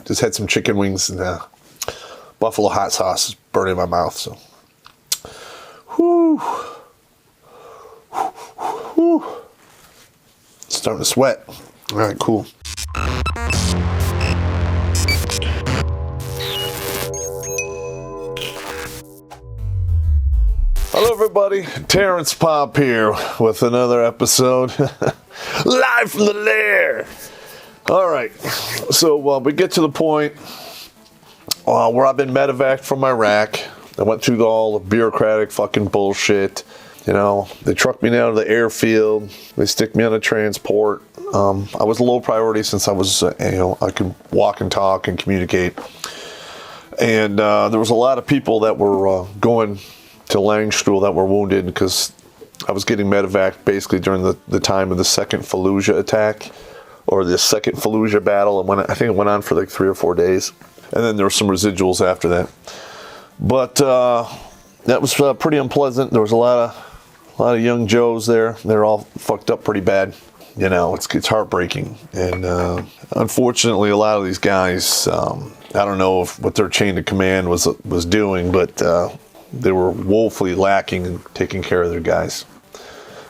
Just had some chicken wings and buffalo hot sauce is burning my mouth. So, starting to sweat. All right, cool. Hello, everybody. Terrence Popp here with another episode live from the Lair. All right, so we get to the point where I've been Medevac from Iraq. I went through all the bureaucratic fucking bullshit. You know, they trucked me down to the airfield. They stick me on a transport. I was a low priority since I was, I could walk and talk and communicate. And there was a lot of people that were going to Landstuhl that were wounded because I was getting Medevac basically during the time of the second Fallujah attack. Or the second Fallujah battle, and I think it went on for like 3 or 4 days, and then there were some residuals after that. But that was pretty unpleasant. There was a lot of young Joes there. They're all fucked up pretty bad. You know, it's heartbreaking, and unfortunately, a lot of these guys, I don't know what their chain of command was doing, but they were woefully lacking in taking care of their guys,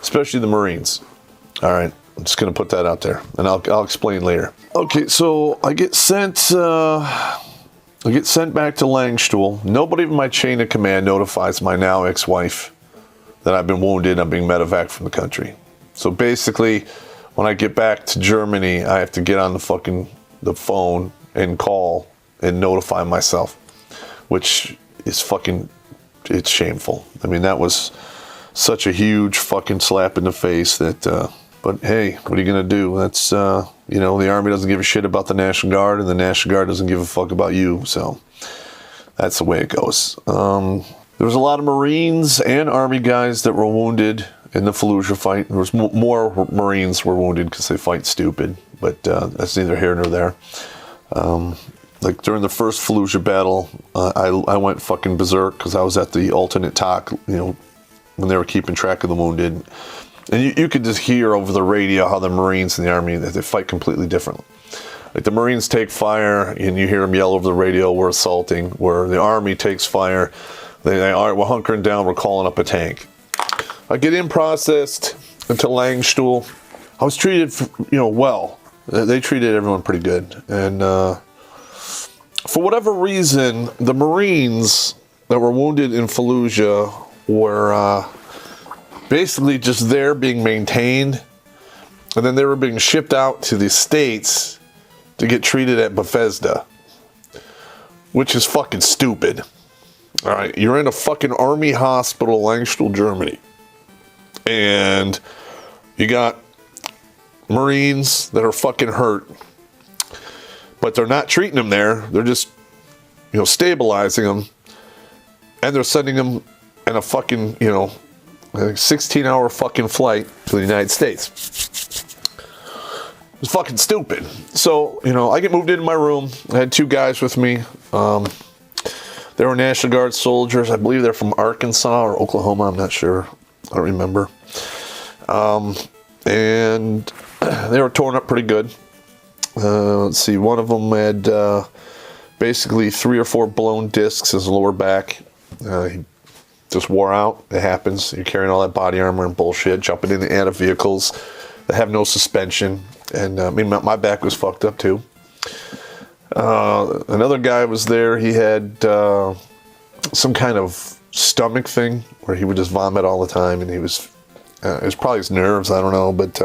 especially the Marines. All right. I'm just going to put that out there, and I'll explain later. Okay, so I get sent back to Landstuhl. Nobody in my chain of command notifies my now ex-wife that I've been wounded. I'm being Medevac from the country. So basically, when I get back to Germany, I have to get on the phone and call and notify myself, which is it's shameful. I mean, that was such a huge fucking slap in the face that. But hey, what are you going to do? That's, the Army doesn't give a shit about the National Guard, and the National Guard doesn't give a fuck about you. So that's the way it goes. There was a lot of Marines and Army guys that were wounded in the Fallujah fight. There was more Marines were wounded because they fight stupid, but that's neither here nor there. Like during the first Fallujah battle, I went fucking berserk because I was at the alternate talk, when they were keeping track of the wounded. And you could just hear over the radio how the Marines and the Army, they fight completely differently. Like the Marines take fire, and you hear them yell over the radio, "We're assaulting." Where the Army takes fire, they are, "We're hunkering down, we're calling up a tank." I get in processed into Landstuhl. I was treated, well. They treated everyone pretty good. And for whatever reason, the Marines that were wounded in Fallujah were... basically just there being maintained, and then they were being shipped out to the States to get treated at Bethesda, which is fucking stupid. All right, you're in a fucking Army hospital, Landstuhl, Germany, and you got Marines that are fucking hurt, but they're not treating them there. They're just, stabilizing them, and they're sending them in a fucking, a 16-hour fucking flight to the United States. It was fucking stupid. So, I get moved into my room. I had 2 guys with me. They were National Guard soldiers. I believe they're from Arkansas or Oklahoma. I'm not sure. I don't remember. And they were torn up pretty good. Let's see. One of them had basically 3 or 4 blown discs in his lower back. He just wore out. It happens. You're carrying all that body armor and bullshit, jumping in and out of vehicles that have no suspension. And my back was fucked up too. Another guy was there. He had some kind of stomach thing where he would just vomit all the time, and it was probably his nerves. I don't know, but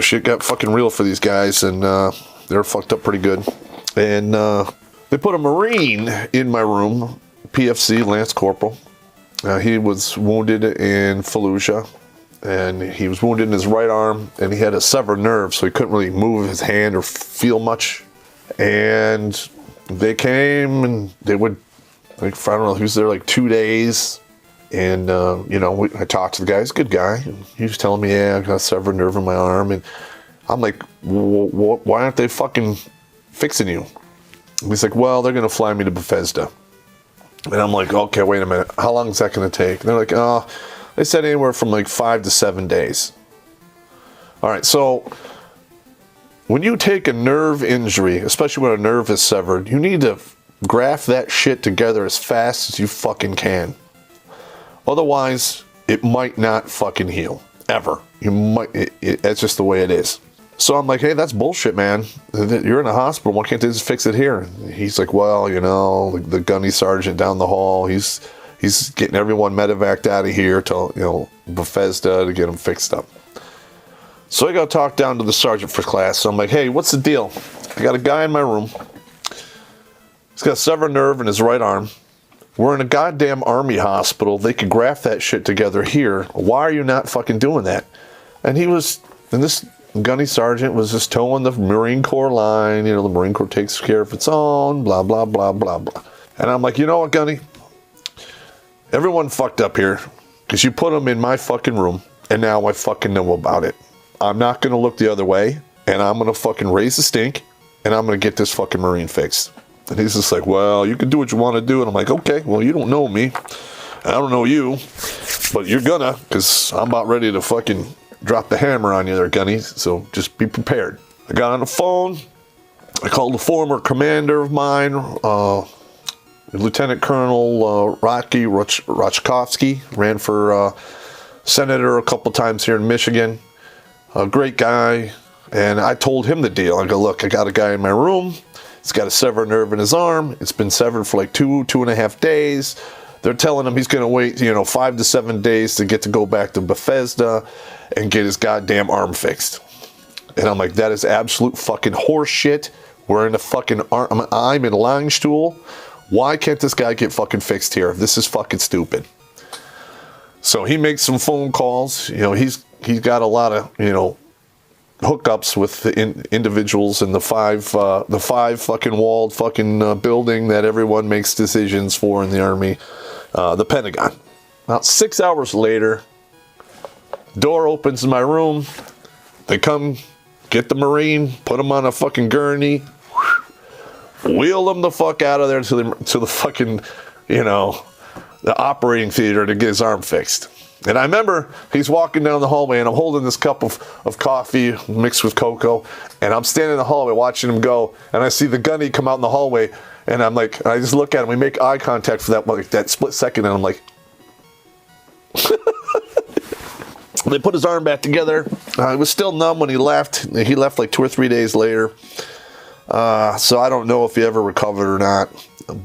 shit got fucking real for these guys, and they were fucked up pretty good. And they put a Marine in my room. PFC, Lance Corporal. He was wounded in Fallujah, and he was wounded in his right arm, and he had a severed nerve, so he couldn't really move his hand or feel much. And they came, and they would, I don't know, he was there like 2 days, and, I talked to the guy. He's a good guy. And he was telling me, I got a severed nerve in my arm, and I'm like, why aren't they fucking fixing you? And he's like, well, they're going to fly me to Bethesda. And I'm like, okay, wait a minute. How long is that going to take? And they're like, they said anywhere from like 5 to 7 days. All right, so when you take a nerve injury, especially when a nerve is severed, you need to graft that shit together as fast as you fucking can. Otherwise, it might not fucking heal. Ever. That's just the way it is. So I'm like, hey, that's bullshit, man. You're in a hospital. Why can't they just fix it here? And he's like, well, the gunny sergeant down the hall, he's getting everyone medevaced out of here to, Bethesda to get them fixed up. So I go talk down to the sergeant for class. So I'm like, hey, what's the deal? I got a guy in my room. He's got a severed nerve in his right arm. We're in a goddamn army hospital. They could graft that shit together here. Why are you not fucking doing that? And this gunny sergeant was just towing the Marine Corps line. The Marine Corps takes care of its own, blah, blah, blah, blah, blah. And I'm like, you know what, Gunny? Everyone fucked up here because you put them in my fucking room, and now I fucking know about it. I'm not going to look the other way, and I'm going to fucking raise the stink, and I'm going to get this fucking Marine fixed. And he's just like, well, you can do what you want to do. And I'm like, okay, well, you don't know me. I don't know you, but you're gonna, because I'm about ready to fucking drop the hammer on you there, Gunny. So just be prepared. I got on the phone. I called a former commander of mine, Lieutenant Colonel Rocky Rachkovsky, ran for senator a couple times here in Michigan. A great guy. And I told him the deal. I go, look, I got a guy in my room. He's got a severed nerve in his arm. It's been severed for like 2.5 days. They're telling him he's going to wait, 5 to 7 days to get to go back to Bethesda and get his goddamn arm fixed. And I'm like, that is absolute fucking horse shit. We're in a fucking I'm in Landstuhl. Why can't this guy get fucking fixed here? This is fucking stupid. So he makes some phone calls. He's got a lot of, hookups with the individuals in the five fucking walled fucking building that everyone makes decisions for in the Army, the Pentagon. About 6 hours later, door opens in my room. They come get the Marine, put him on a fucking gurney, wheel him the fuck out of there to the fucking, the operating theater to get his arm fixed. And I remember he's walking down the hallway, and I'm holding this cup of coffee mixed with cocoa, and I'm standing in the hallway watching him go, and I see the gunny come out in the hallway, and I'm like, I just look at him, we make eye contact for that split second, and I'm like, they put his arm back together. It was still numb when he left. He left like 2 or 3 days later. So I don't know if he ever recovered or not,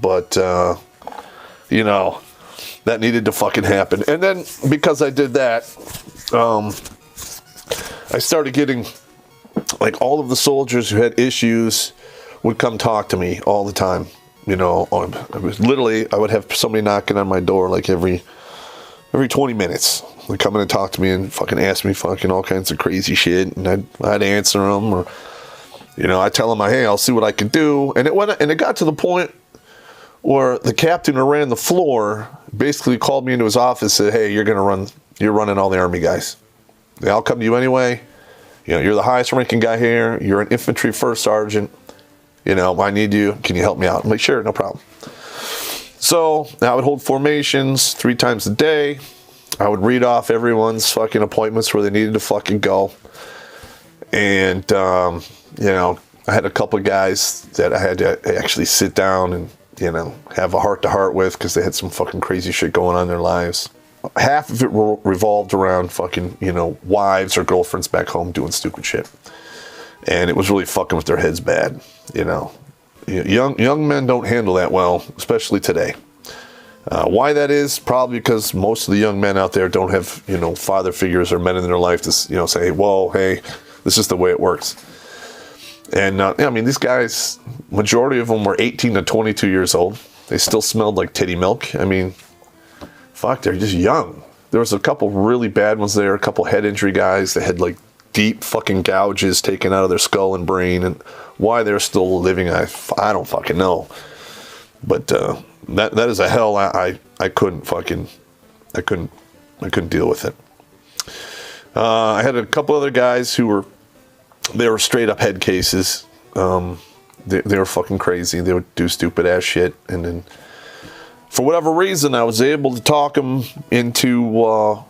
but, that needed to fucking happen. And then, because I did that, I started getting, like, all of the soldiers who had issues would come talk to me all the time. I would have somebody knocking on my door, like, every 20 minutes. They'd come in and talk to me and fucking ask me fucking all kinds of crazy shit, and I'd answer them, or, I'd tell them, hey, I'll see what I can do. And it got to the point where the captain who ran the floor basically called me into his office and said, hey, you're running all the Army guys. I'll come to you anyway. You're the highest ranking guy here. You're an infantry first sergeant. I need you. Can you help me out? I'm like, sure, no problem. So I would hold formations 3 times a day. I would read off everyone's fucking appointments where they needed to fucking go. And, I had a couple of guys that I had to actually sit down and, have a heart-to-heart with because they had some fucking crazy shit going on in their lives. Half of it revolved around fucking, wives or girlfriends back home doing stupid shit. And it was really fucking with their heads bad, Young men don't handle that well, especially today. Why that is? Probably because most of the young men out there don't have, father figures or men in their life to, say, whoa, hey, this is the way it works. And, these guys, majority of them were 18 to 22 years old. They still smelled like titty milk. Fuck, they're just young. There was a couple really bad ones there, a couple head injury guys that had, like, deep fucking gouges taken out of their skull and brain. And why they're still living, I don't fucking know. But that is a hell I couldn't deal with it. I had a couple other guys who were straight up head cases. They were fucking crazy. They would do stupid ass shit, and then for whatever reason, I was able to talk them into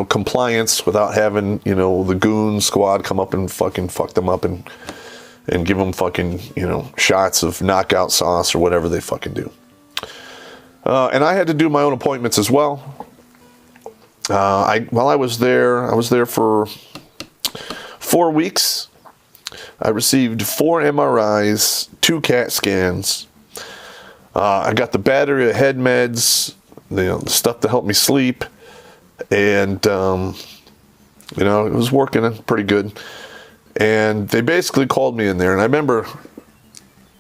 compliance without having the goon squad come up and fucking fuck them up and and give them fucking, shots of knockout sauce or whatever they fucking do. And I had to do my own appointments as well. While I was there for 4 weeks. I received 4 MRIs, 2 CAT scans. I got the battery of head meds, the stuff to help me sleep, and it was working pretty good. And they basically called me in there, and I remember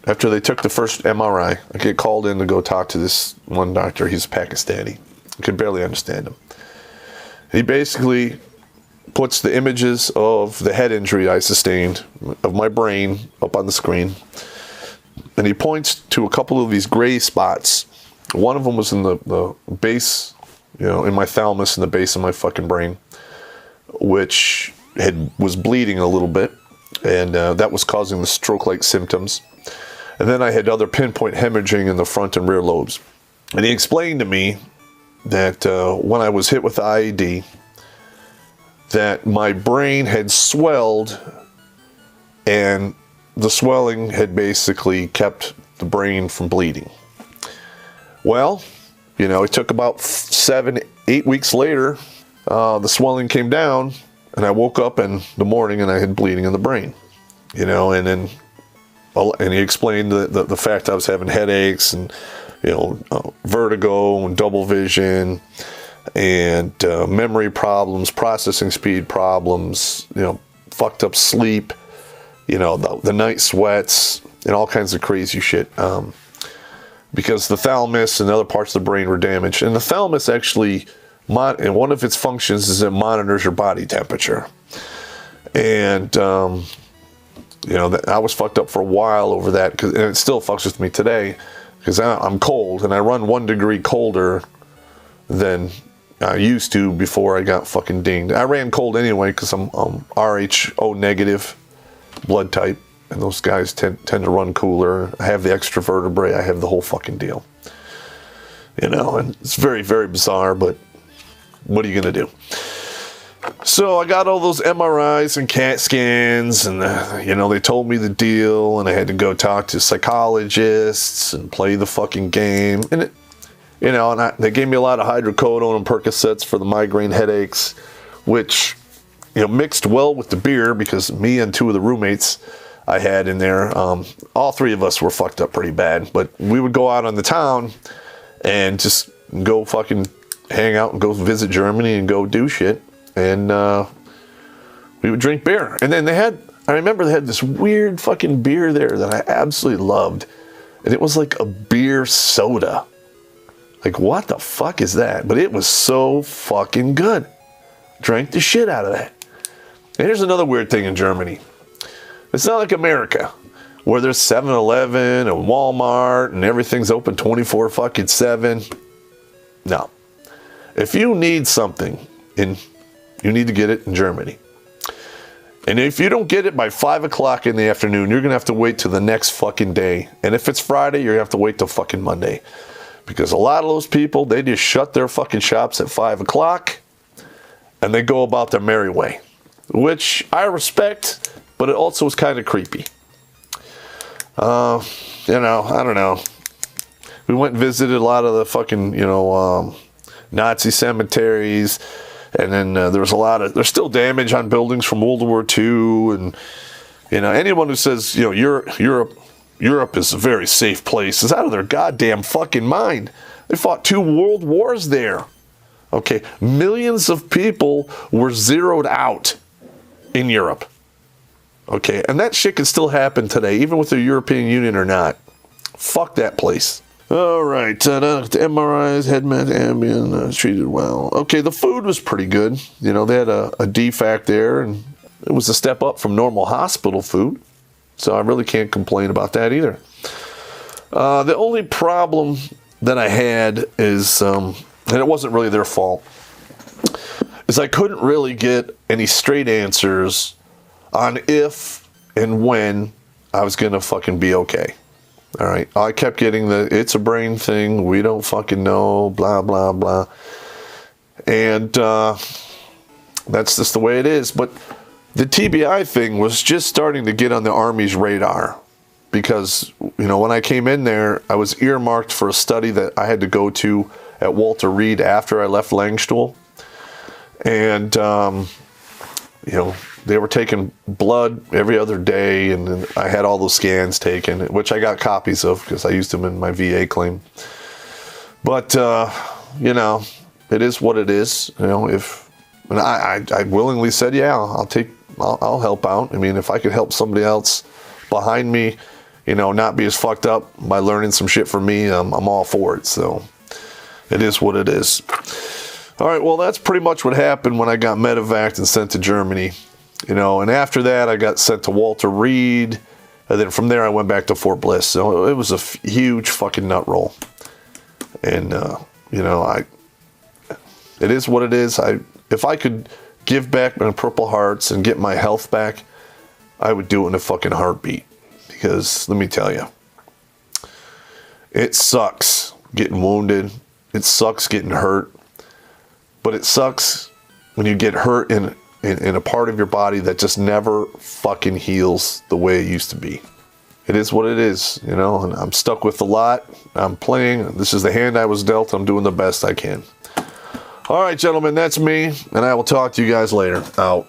after they took the first MRI, I get called in to go talk to this one doctor. He's Pakistani. I could barely understand him. He basically puts the images of the head injury I sustained of my brain up on the screen, and he points to a couple of these gray spots. One of them was in the base, in my thalamus, in the base of my fucking brain, which was bleeding a little bit, and that was causing the stroke-like symptoms. And then I had other pinpoint hemorrhaging in the front and rear lobes. And he explained to me that when I was hit with the IED, that my brain had swelled, and the swelling had basically kept the brain from bleeding. Well, it took about 7-8 weeks later, the swelling came down, and I woke up in the morning and I had bleeding in the brain, and he explained the fact I was having headaches and, vertigo and double vision and memory problems, processing speed problems, fucked up sleep, the night sweats and all kinds of crazy shit. Because the thalamus and other parts of the brain were damaged. And the thalamus actually, and one of its functions is it monitors your body temperature. And, I was fucked up for a while over that, and it still fucks with me today, because I'm cold, and I run 1 degree colder than I used to before I got fucking dinged. I ran cold anyway, because I'm Rho negative blood type, and those guys tend to run cooler. I have the extra vertebrae, I have the whole fucking deal. And it's very, very bizarre, but what are you going to do? So I got all those MRIs and CAT scans, and they told me the deal, and I had to go talk to psychologists and play the fucking game. And they gave me a lot of hydrocodone and Percocets for the migraine headaches, which mixed well with the beer, because me and 2 of the roommates I had in there, all 3 of us were fucked up pretty bad. But we would go out on the town and just go fucking hang out and go visit Germany and go do shit. And we would drink beer. And then I remember they had this weird fucking beer there that I absolutely loved. And it was like a beer soda. Like, what the fuck is that? But it was so fucking good. Drank the shit out of that. And here's another weird thing in Germany. It's not like America, where there's 7-Eleven and Walmart and everything's open 24/7. No. If you need something, you need to get it in Germany. And if you don't get it by 5 o'clock in the afternoon, you're going to have to wait till the next fucking day. And if it's Friday, you're going to have to wait till fucking Monday. Because a lot of those people, they just shut their fucking shops at 5 o'clock and they go about their merry way. Which I respect, but it also is kind of creepy. I don't know. We went and visited a lot of the fucking, Nazi cemeteries. And then there's still damage on buildings from World War II. And, anyone who says, Europe is a very safe place is out of their goddamn fucking mind. They fought 2 world wars there. Okay, millions of people were zeroed out in Europe. Okay, and that shit can still happen today, even with the European Union or not. Fuck that place. All right, the MRIs, head med, Ambien, treated well. Okay, the food was pretty good. They had a DFAC there, and it was a step up from normal hospital food. So I really can't complain about that either. The only problem that I had is, and it wasn't really their fault, is I couldn't really get any straight answers on if and when I was going to fucking be okay. All right. I kept getting it's a brain thing. We don't fucking know, blah, blah, blah. And that's just the way it is. But the TBI thing was just starting to get on the Army's radar because, when I came in there, I was earmarked for a study that I had to go to at Walter Reed after I left Landstuhl. And, they were taking blood every other day, and then I had all those scans taken, which I got copies of because I used them in my VA claim. But, it is what it is. And I willingly said, yeah, I'll help out. I mean, if I could help somebody else behind me, not be as fucked up by learning some shit from me, I'm all for it. So it is what it is. All right, well, that's pretty much what happened when I got Medevac and sent to Germany. And after that, I got sent to Walter Reed. And then from there, I went back to Fort Bliss. So it was a huge fucking nut roll. And, it is what it is. If I could give back my Purple Hearts and get my health back, I would do it in a fucking heartbeat. Because, let me tell you, it sucks getting wounded. It sucks getting hurt. But it sucks when you get hurt in a part of your body that just never fucking heals the way it used to be. It is what it is, and I'm stuck with a lot. I'm playing. This is the hand I was dealt. I'm doing the best I can. All right, gentlemen, that's me, and I will talk to you guys later. Out.